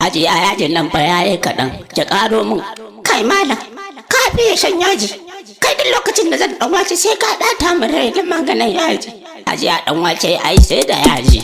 Hajiya yajin nan fa yayi kaɗan, ki ƙaro min. Kai malam, ka fiye shan yaji. Kai duk lokacin da zan ɗan wace sai ka ɗata min rai da maganin yaji. Hajiya ɗan wace ai sai da yaji.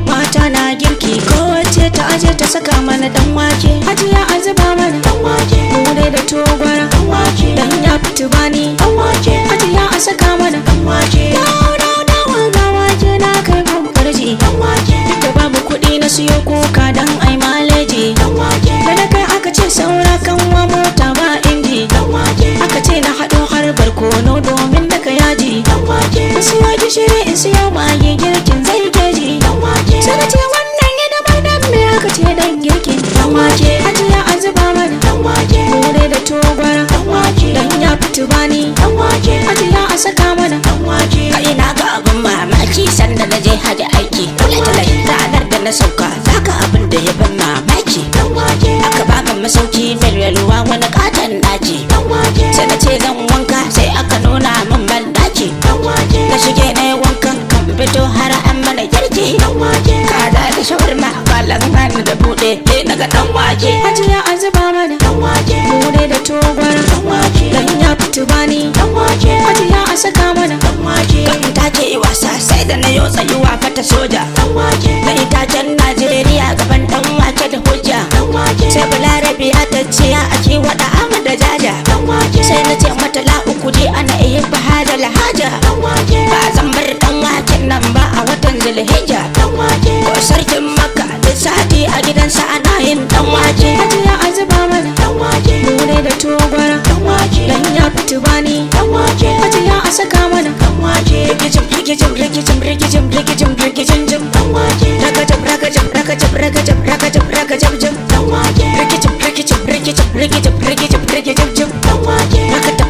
Mata na girki kowace ta aje ta saka mana dan wake. Hajiya a zuba mana dan wake, dai da togwara dan wake, dan ya fitu bani dan wake. Hajiya a saka mana dan wake, dawo ga wake na kai gun karji dan wake. Da babu kuɗi na siyo kuka dan ai maleji dan wake. Da kai aka ce saura kanwa mota ba inji dan wake. Aka ce na haɗo har barkono domin daga yaji dan wake. In siyo gishiri in siyo magi girkin zai keji dan wake. Sai na ce wannan ya dabar dan me aka ce dan girkin dan wake. Hajiya a zuba mana dan wake, dai da togwara dan wake, dan ya fitu bani dan wake. Hajiya a saka mana dan wake. Kai na ga abin mamaki sanda na je haji aiki. Talai ranar da na sauka zaka abin da ya ban mamaki dan wake. Aka baka masauki mai yalwa wani katon ɗaki Dan wake. Sai na ce zan wanka sai aka nuna min ban ɗaki. Dan wake. Na shige na yi wankan kan fito har an mana girki. Dan wake. Kaza da shawarma kwalan hannu da buɗe na ga ɗan wake. Hajiya a zuba mana dan wake, dai da togwara dan wake, dan ya fitu bani dan wake. Hajiya a saka mana dan wake. In take wasa sai da na yo tsayuwa fata soja. Dan wake. Na itacen Najeriya gaban ɗan wake da hujja. Dan wake. Sai Balarabiya ta ce ya ake waɗa ama da jaja. Dan wake. Sai na ce mata la'uku je ana iya bahada lahaja. Dan wake. Ba zan bar ɗan waken nan ba a watan Zulhijja. Dan wake. Ko sarkin Makka da sati a gidansa ana yin ɗan wake. Hajiya a zuba mana dan wake, dai da togwara dan wake, dan ya fitu bani dan wake. Hajiya a saka mana dan wake. Rikicin rikicin rikicin rikicin rikicin rikicin jim. Dan wake. Rakajab rakajab rakajab rakajab rakajab rakajab jim. Dan wake. Rikicin rikicin rikicin rikicin rikicin rikicin jim. Dan wake. Rakatab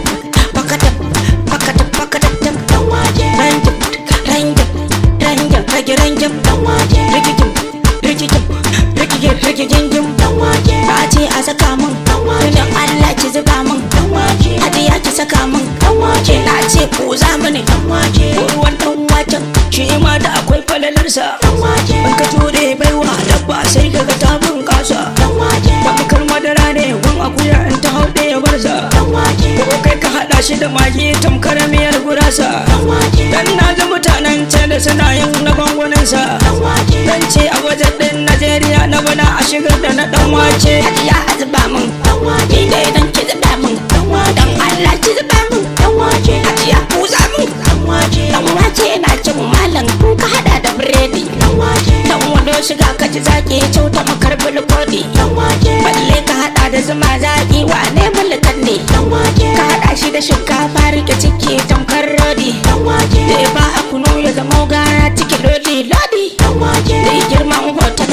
pakatab pakatab pakatab jim. Dan wake. Ranjam ranjam ranjam ragi ranjam. Dan wake. Rikicin rikicin rikicin rikicin jim. Dan wake. Ba ce a saka min don Allah ki zuba min. Dan wake. Hadiya ki saka min. Dan wake. Na ce ku za mini Dan wake. ruwan ɗan waken shi ma da akwai falalarsa. Dan wake. In ka jure baiwa dabba sai kaga ta bunƙasa. Dan wake. Tamkar madara ne gun akuya in ta hauɗe ya barza. Dan wake. Ko kai ka haɗa shi da magi tamkar miyar gurasa. Dan wake. Dan na ji mutanen can da suna yin na gwangwaninsa. Dan wake. Dan ce a wajen ɗin Najeriya na bana a shigar da na ɗan wake. Hajiya a zuba min. Dan wake. Ni dai dan ki zuba min. Dan wake. Dan Allah ki zuba min. Dan wake. Hajiya ku za min. Dan wake. Dan wake yana cin malam kun ka hada da biredi. Dan wake. Dan wando shiga ka ji zaki cuta makar bulkodi. Dan wake. Balle ka hada da zuma zaki wane mulkan ne. Dan wake. Ka hada shi da shinkafa rike ciki tamkar rodi. Dan wake. Da ba a kunu ya zama gara ciki lodi lodi. Dan wake. Da girman hoton